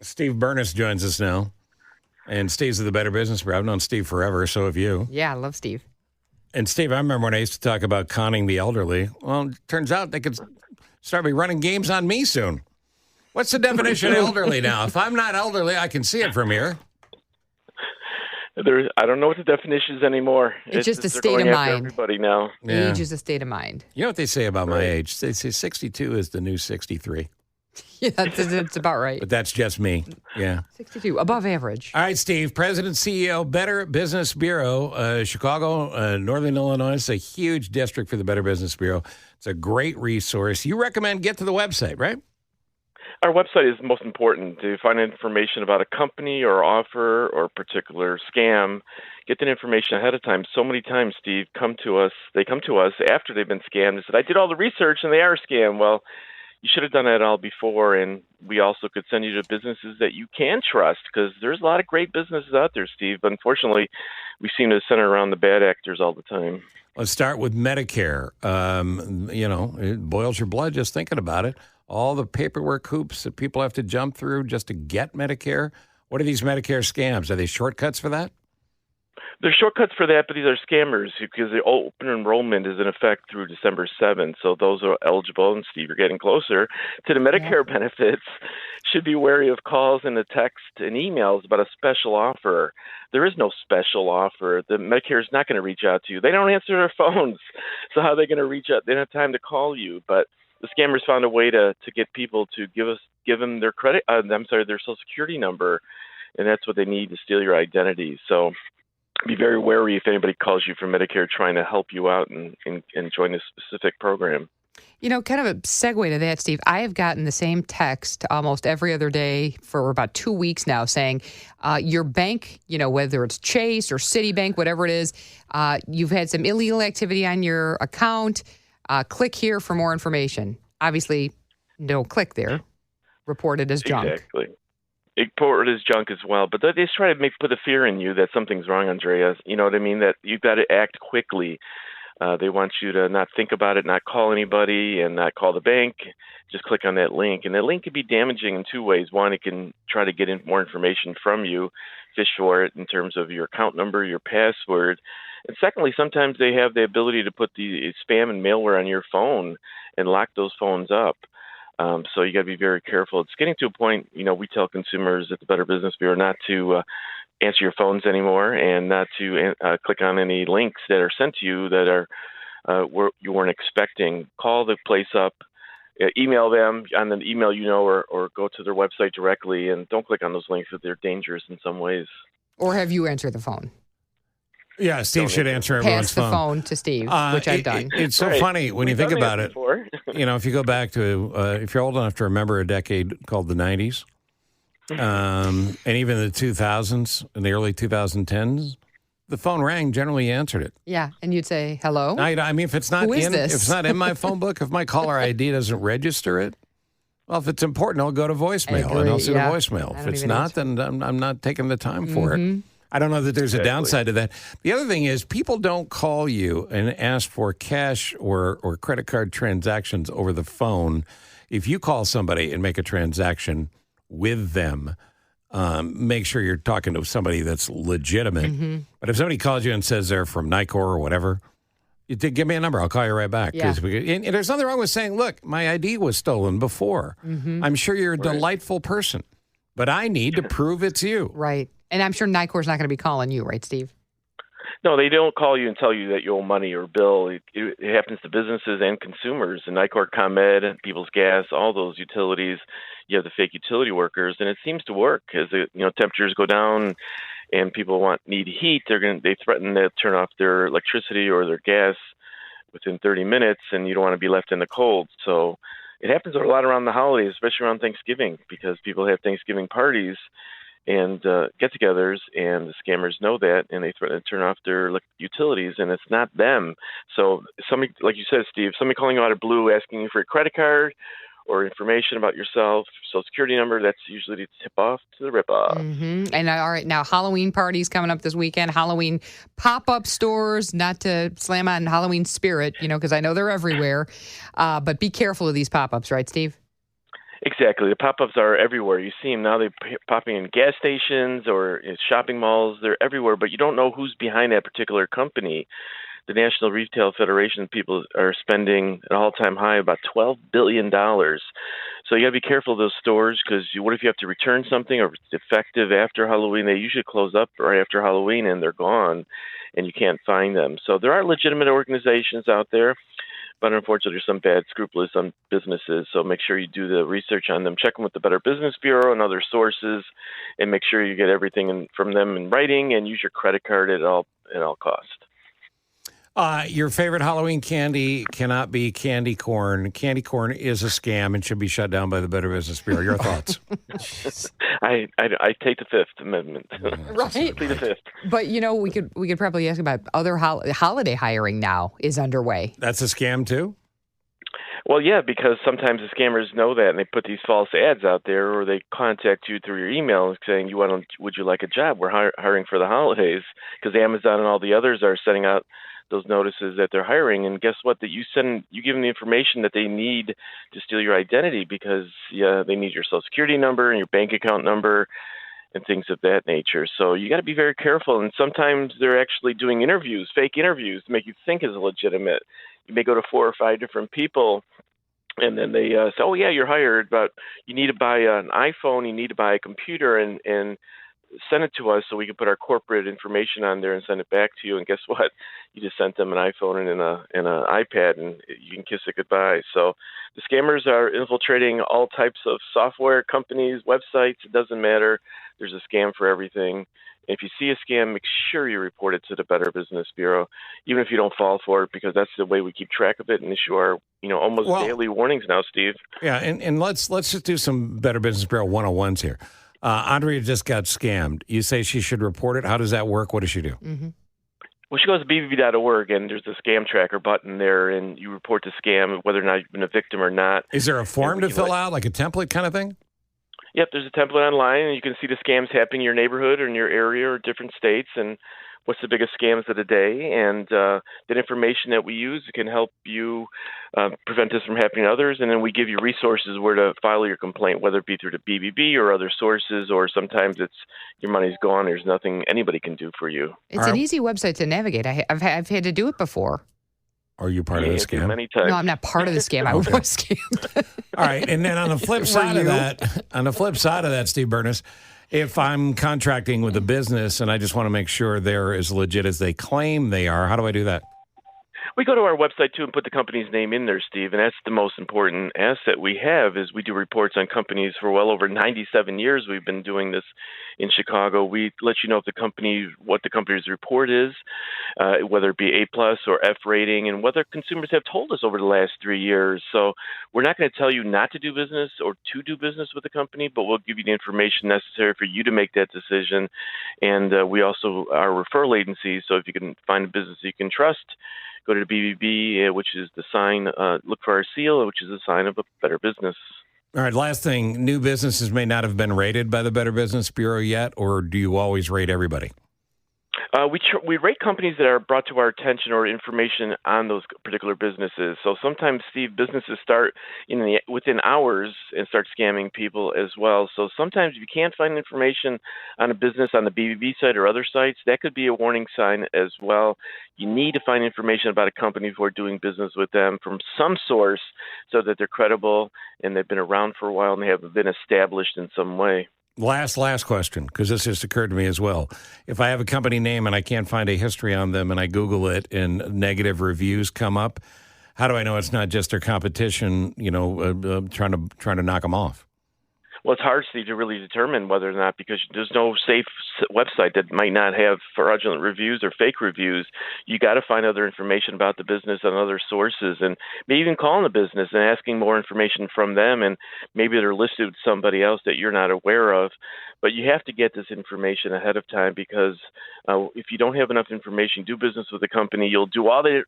Steve Bernas joins us now. And Steve's of the Better Business Bureau. I've known Steve forever, so have you. Yeah, I love Steve. And Steve, I remember when I used to talk about conning the elderly. Well, it turns out they could start be running games on me soon. What's the definition of elderly now? If I'm not elderly, I can see it from here. I don't know what the definition is anymore. It's just a state of mind. Everybody now. Yeah. Age is a state of mind. You know what they say about my age? They say 62 is the new 63. Yeah, that's about right. But that's just me. Yeah. 62, above average. All right, Steve, President, CEO, Better Business Bureau, Chicago, Northern Illinois. It's a huge district for the Better Business Bureau. It's a great resource. You recommend get to the website, right? Our website is most important. To find information about a company or offer or a particular scam, get that information ahead of time. So many times, Steve, they come to us after they've been scammed and said, I did all the research and they are a scam. Well, you should have done that all before, and we also could send you to businesses that you can trust, because there's a lot of great businesses out there, Steve. But unfortunately, we seem to center around the bad actors all the time. Let's start with Medicare. It boils your blood just thinking about it. All the paperwork hoops that people have to jump through just to get Medicare. What are these Medicare scams? Are they shortcuts for that? There's shortcuts for that, but these are scammers because the open enrollment is in effect through December 7th. So those are eligible, and Steve, you're getting closer to the Medicare benefits. Should be wary of calls and the text and emails about a special offer. There is no special offer. The Medicare is not going to reach out to you. They don't answer their phones. So how are they going to reach out? They don't have time to call you. But the scammers found a way to get people to give them their their Social Security number, and that's what they need to steal your identity. So be very wary if anybody calls you from Medicare trying to help you out and join a specific program. You know, kind of a segue to that, Steve, I have gotten the same text almost every other day for about 2 weeks now saying your bank, whether it's Chase or Citibank, whatever it is, you've had some illegal activity on your account. Click here for more information. Obviously, no click there. Reported as junk. Exactly. Report as junk as well, but they just try to put a fear in you that something's wrong, Andrea. You know what I mean? That you've got to act quickly. They want you to not think about it, not call anybody, and not call the bank. Just click on that link, and that link can be damaging in two ways. One, it can try to get more information from you, fish for it in terms of your account number, your password. And secondly, sometimes they have the ability to put the spam and malware on your phone and lock those phones up. So you got to be very careful. It's getting to a point, we tell consumers at the Better Business Bureau not to answer your phones anymore and not to click on any links that are sent to you that are you weren't expecting. Call the place up, email them on an email or go to their website directly, and don't click on those links if they're dangerous in some ways. Or have you answered the phone? Yeah, Steve should answer everyone's phone. Pass the phone to Steve, which I've done. It's so funny when you think about it. If you go back to, if you're old enough to remember a decade called the 90s, and even the 2000s and the early 2010s, the phone rang, generally you answered it. Yeah, and you'd say, hello? I mean, if it's not if it's not in my phone book, if my caller ID doesn't register it, well, if it's important, I'll go to voicemail and I'll see the voicemail. If it's not, then I'm not taking the time for it. I don't know that there's a downside to that. The other thing is people don't call you and ask for cash or credit card transactions over the phone. If you call somebody and make a transaction with them, make sure you're talking to somebody that's legitimate. But if somebody calls you and says they're from Nicor or whatever, give me a number. I'll call you right back. Yeah. And there's nothing wrong with saying, look, my ID was stolen before. I'm sure you're a delightful person, but I need to prove it's you. Right. And I'm sure Nicor's not going to be calling you, right, Steve? No, they don't call you and tell you that you owe money or bill. It happens to businesses and consumers. And Nicor, ComEd, People's Gas, all those utilities, you have the fake utility workers, and it seems to work as temperatures go down and people need heat. They threaten to turn off their electricity or their gas within 30 minutes, and you don't want to be left in the cold. So it happens a lot around the holidays, especially around Thanksgiving, because people have Thanksgiving parties and get-togethers, and the scammers know that, and they threaten to turn off their utilities, and it's not them. So somebody, like you said, Steve, somebody calling you out of blue asking you for a credit card or information about yourself, Social Security number, that's usually the tip-off to the rip-off. And all right, now Halloween parties coming up this weekend, Halloween pop-up stores, not to slam on Halloween spirit, because I know they're everywhere, but be careful of these pop-ups, right, Steve? Exactly. The pop-ups are everywhere. You see them now. They're popping in gas stations or in shopping malls. They're everywhere, but you don't know who's behind that particular company. The National Retail Federation people are spending an all-time high about $12 billion. So you got to be careful of those stores because what if you have to return something or it's defective after Halloween? They usually close up right after Halloween and they're gone and you can't find them. So there are legitimate organizations out there. But unfortunately, there's some bad, scrupulous businesses. So make sure you do the research on them. Check them with the Better Business Bureau and other sources, and make sure you get everything from them in writing. And use your credit card at all costs. Your favorite Halloween candy cannot be candy corn. Candy corn is a scam and should be shut down by the Better Business Bureau. Your thoughts? I take the Fifth Amendment. Right. The Fifth. But we could probably ask about other holiday hiring now is underway. That's a scam too? Well, yeah, because sometimes the scammers know that and they put these false ads out there, or they contact you through your email saying, would you like a job? We're hiring for the holidays, because Amazon and all the others are sending out those notices that they're hiring. And guess what? That you give them the information that they need to steal your identity, because they need your Social Security number and your bank account number and things of that nature. So you got to be very careful. And sometimes they're actually doing fake interviews to make you think is legitimate. You may go to 4 or 5 different people, and then they say, oh, yeah, you're hired, but you need to buy an iPhone, you need to buy a computer, and send it to us so we can put our corporate information on there and send it back to you. And guess what? You just sent them an iPhone and an iPad, and you can kiss it goodbye. So the scammers are infiltrating all types of software companies, websites. It doesn't matter. There's a scam for everything. If you see a scam, make sure you report it to the Better Business Bureau, even if you don't fall for it, because that's the way we keep track of it and issue our almost daily warnings now, Steve. Yeah, and let's just do some Better Business Bureau 101s here. Andrea just got scammed. You say she should report it. How does that work? What does she do? Mm-hmm. Well, she goes to bbb.org, and there's a scam tracker button there, and you report the scam, whether or not you've been a victim or not. Is there a form to fill out, like a template kind of thing? Yep, there's a template online, and you can see the scams happening in your neighborhood or in your area or different states, and what's the biggest scams of the day. And that information that we use can help you prevent this from happening to others. And then we give you resources where to file your complaint, whether it be through the BBB or other sources, or sometimes it's your money's gone. There's nothing anybody can do for you. It's an easy website to navigate. I've had to do it before. Are you part of the scam? Many times. No, I'm not part of the scam. I was scammed. All right, and then on the flip side of that, Steve Bernas, if I'm contracting with a business and I just want to make sure they're as legit as they claim they are, how do I do that? We go to our website, too, and put the company's name in there, Steve, and that's the most important asset we have is we do reports on companies for well over 97 years. We've been doing this in Chicago. We let you know what the company's report is, whether it be A+ or F rating, and whether consumers have told us over the last 3 years. So we're not going to tell you not to do business or to do business with the company, but we'll give you the information necessary for you to make that decision. And we also are a referral agency, so if you can find a business you can trust, go to the BBB, which is the sign, look for our seal, which is a sign of a better business. All right, last thing, new businesses may not have been rated by the Better Business Bureau yet, or do you always rate everybody? We rate companies that are brought to our attention or information on those particular businesses. So sometimes, Steve, businesses start within hours and start scamming people as well. So sometimes if you can't find information on a business on the BBB site or other sites, that could be a warning sign as well. You need to find information about a company before doing business with them from some source so that they're credible and they've been around for a while and they have been established in some way. Last question, because this just occurred to me as well. If I have a company name and I can't find a history on them and I Google it and negative reviews come up, how do I know it's not just their competition, trying to knock them off? Well, it's hard, Steve, to really determine whether or not, because there's no safe website that might not have fraudulent reviews or fake reviews. You got to find other information about the business on other sources, and maybe even calling the business and asking more information from them, and maybe they're listed with somebody else that you're not aware of. But you have to get this information ahead of time, because if you don't have enough information, do business with the company, you'll do all the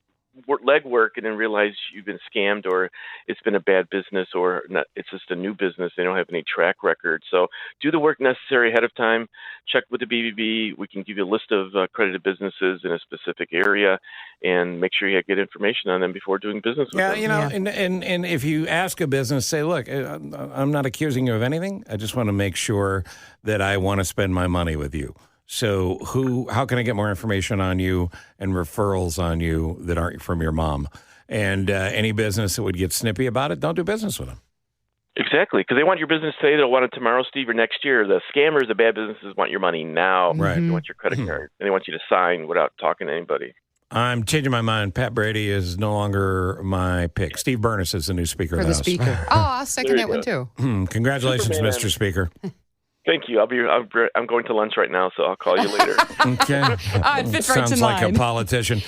legwork and then realize you've been scammed or it's been a bad business or not, it's just a new business. They don't have any track record. So do the work necessary ahead of time. Check with the BBB. We can give you a list of accredited businesses in a specific area and make sure you get information on them before doing business with them. And if you ask a business, say, look, I'm not accusing you of anything. I just want to make sure that I want to spend my money with you. So how can I get more information on you and referrals on you that aren't from your mom? And any business that would get snippy about it, don't do business with them. Exactly, because they want your business today. They'll want it tomorrow, Steve, or next year. The scammers, the bad businesses want your money now. Right. They want your credit card, and they want you to sign without talking to anybody. I'm changing my mind. Pat Brady is no longer my pick. Steve Bernas is the new Speaker of the House. For the Speaker. Oh, I'll second that one, too. Congratulations, Superman. Mr. Speaker. Thank you. I'm going to lunch right now, so I'll call you later. Okay. It fits right in Sounds like line. a politician.